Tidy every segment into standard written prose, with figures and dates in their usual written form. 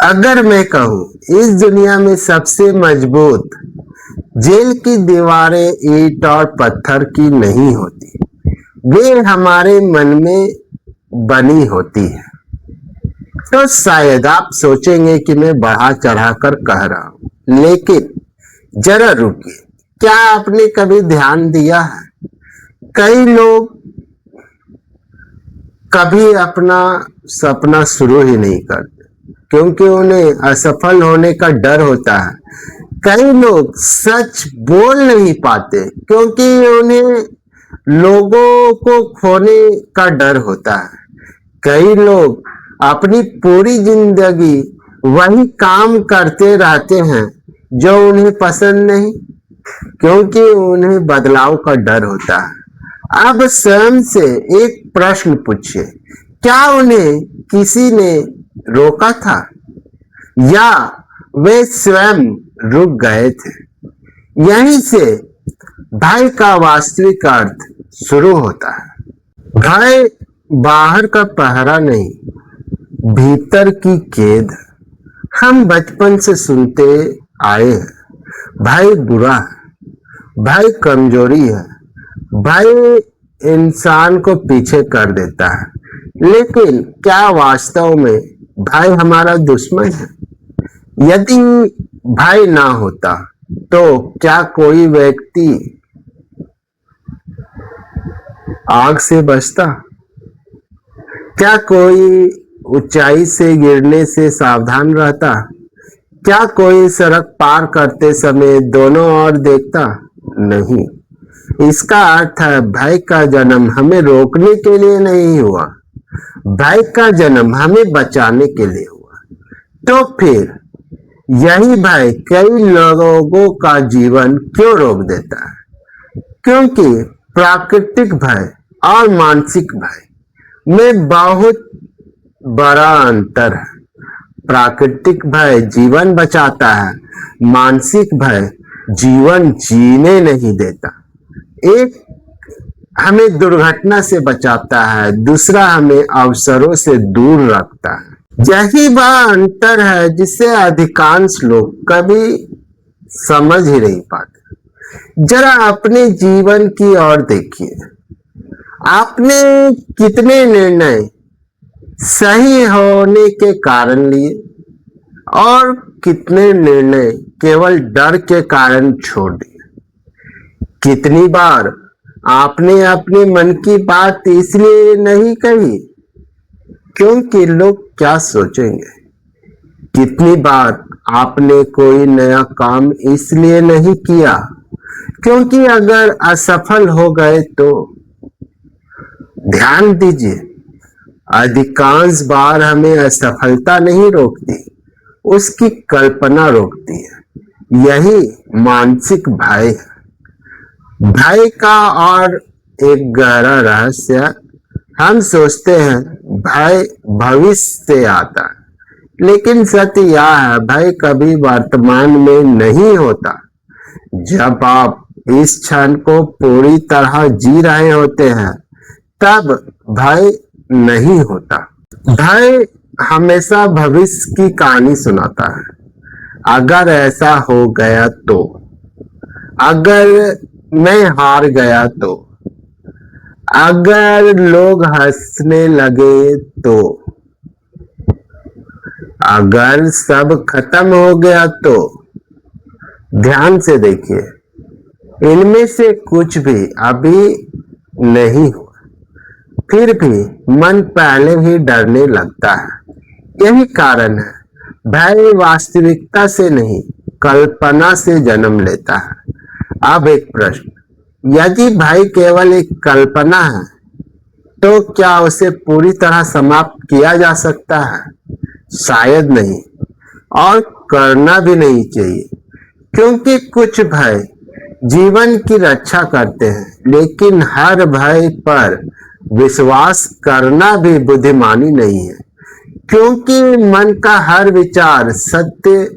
अगर मैं कहूँ इस दुनिया में सबसे मजबूत जेल की दीवारें ईंट और पत्थर की नहीं होती, वे हमारे मन में बनी होती है। तो शायद आप सोचेंगे कि मैं बढ़ा चढ़ाकर कह रहा हूं, लेकिन जरा रुकिए। क्या आपने कभी ध्यान दिया है, कई लोग कभी अपना सपना शुरू ही नहीं करते क्योंकि उन्हें असफल होने का डर होता है। कई लोग सच बोल नहीं पाते क्योंकि उन्हें लोगों को खोने का डर होता है। कई लोग अपनी पूरी जिंदगी वही काम करते रहते हैं जो उन्हें पसंद नहीं, क्योंकि उन्हें बदलाव का डर होता है। अब स्वयं से एक प्रश्न पूछिए, क्या उन्हें किसी ने रोका था या वे स्वयं रुक गए थे? यहीं से भय का वास्तविक अर्थ शुरू होता है। भय बाहर का पहरा नहीं, भीतर की कैद। हम बचपन से सुनते आए हैं, भय बुरा है, भय कमजोरी है, भय इंसान को पीछे कर देता है। लेकिन क्या वास्तव में भय हमारा दुश्मन है? यदि भय ना होता तो क्या कोई व्यक्ति आग से बचता? क्या कोई ऊंचाई से गिरने से सावधान रहता? क्या कोई सड़क पार करते समय दोनों ओर देखता? नहीं। इसका अर्थ है भय का जन्म हमें रोकने के लिए नहीं हुआ, भय का जन्म हमें बचाने के लिए हुआ। तो फिर यही भय कई लोगों का जीवन क्यों रोक देता है? क्योंकि प्राकृतिक भय और मानसिक भय में बहुत बड़ा अंतर है। प्राकृतिक भय जीवन बचाता है, मानसिक भय जीवन जीने नहीं देता। एक हमें दुर्घटना से बचाता है, दूसरा हमें अवसरों से दूर रखता है। यही वह अंतर है जिसे अधिकांश लोग कभी समझ ही नहीं पाते। जरा अपने जीवन की ओर देखिए, आपने कितने निर्णय सही होने के कारण लिए और कितने निर्णय केवल डर के कारण छोड़ दिए? कितनी बार आपने अपने मन की बात इसलिए नहीं कही क्योंकि लोग क्या सोचेंगे? कितनी बार आपने कोई नया काम इसलिए नहीं किया क्योंकि अगर असफल हो गए तो? ध्यान दीजिए, अधिकांश बार हमें असफलता नहीं रोकती, उसकी कल्पना रोकती है। यही मानसिक भय है। भय का और एक गहरा रहस्य, हम सोचते हैं भय भविष्य से आता है, लेकिन सत्य यह है भय कभी वर्तमान में नहीं होता। जब आप इस क्षण को पूरी तरह जी रहे होते हैं तब भय नहीं होता। भय हमेशा भविष्य की कहानी सुनाता है। अगर ऐसा हो गया तो, अगर मैं हार गया तो, अगर लोग हंसने लगे तो, अगर सब खत्म हो गया तो। ध्यान से देखिए, इनमें से कुछ भी अभी नहीं हुआ, फिर भी मन पहले ही डरने लगता है। यही कारण है भय वास्तविकता से नहीं, कल्पना से जन्म लेता है। अब एक प्रश्न, यदि भय केवल एक कल्पना है तो क्या उसे पूरी तरह समाप्त किया जा सकता है? शायद नहीं, और करना भी नहीं चाहिए, क्योंकि कुछ भय जीवन की रक्षा करते हैं, लेकिन हर भय पर विश्वास करना भी बुद्धिमानी नहीं है, क्योंकि मन का हर विचार सत्य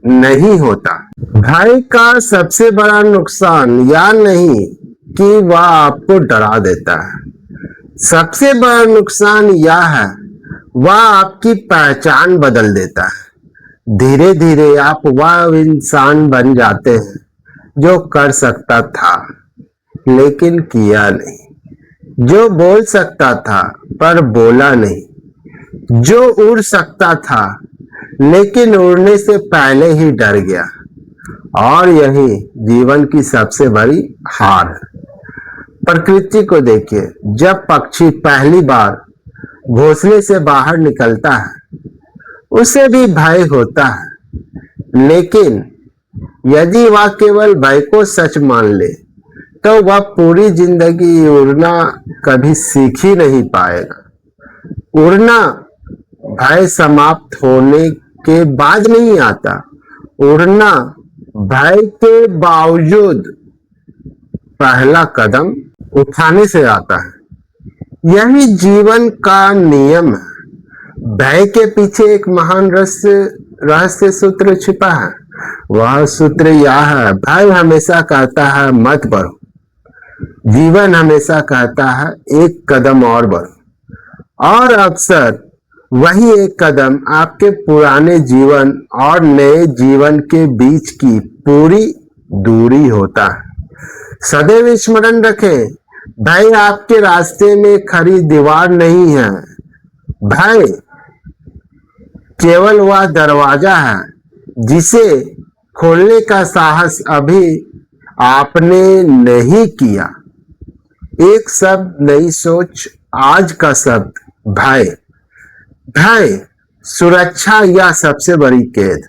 नहीं होता। भय का सबसे बड़ा नुकसान यह नहीं कि वह आपको डरा देता है, सबसे बड़ा नुकसान यह है वह आपकी पहचान बदल देता है। धीरे धीरे आप वह इंसान बन जाते हैं जो कर सकता था लेकिन किया नहीं, जो बोल सकता था पर बोला नहीं, जो उड़ सकता था लेकिन उड़ने से पहले ही डर गया। और यही जीवन की सबसे बड़ी हार है। प्रकृति को देखिए, जब पक्षी पहली बार घोंसले से बाहर निकलता है उसे भी भय होता है, लेकिन यदि वह केवल भय को सच मान ले तो वह पूरी जिंदगी उड़ना कभी सीख ही नहीं पाएगा। उड़ना भय समाप्त होने के बाद नहीं आता, उड़ना भय के बावजूद पहला कदम उठाने से आता है। यही जीवन का नियम है। भय के पीछे एक महान रहस्य सूत्र छिपा है। वह सूत्र यह है, भय हमेशा कहता है मत बढ़ो, जीवन हमेशा कहता है एक कदम और बढ़ो। और अक्सर वही एक कदम आपके पुराने जीवन और नए जीवन के बीच की पूरी दूरी होता है। सदैव स्मरण रखें, भय आपके रास्ते में खड़ी दीवार नहीं है। भय केवल वह दरवाजा है जिसे खोलने का साहस अभी आपने नहीं किया। एक शब्द, नई सोच, आज का शब्द भय। भय सुरक्षा या सबसे बड़ी कैद।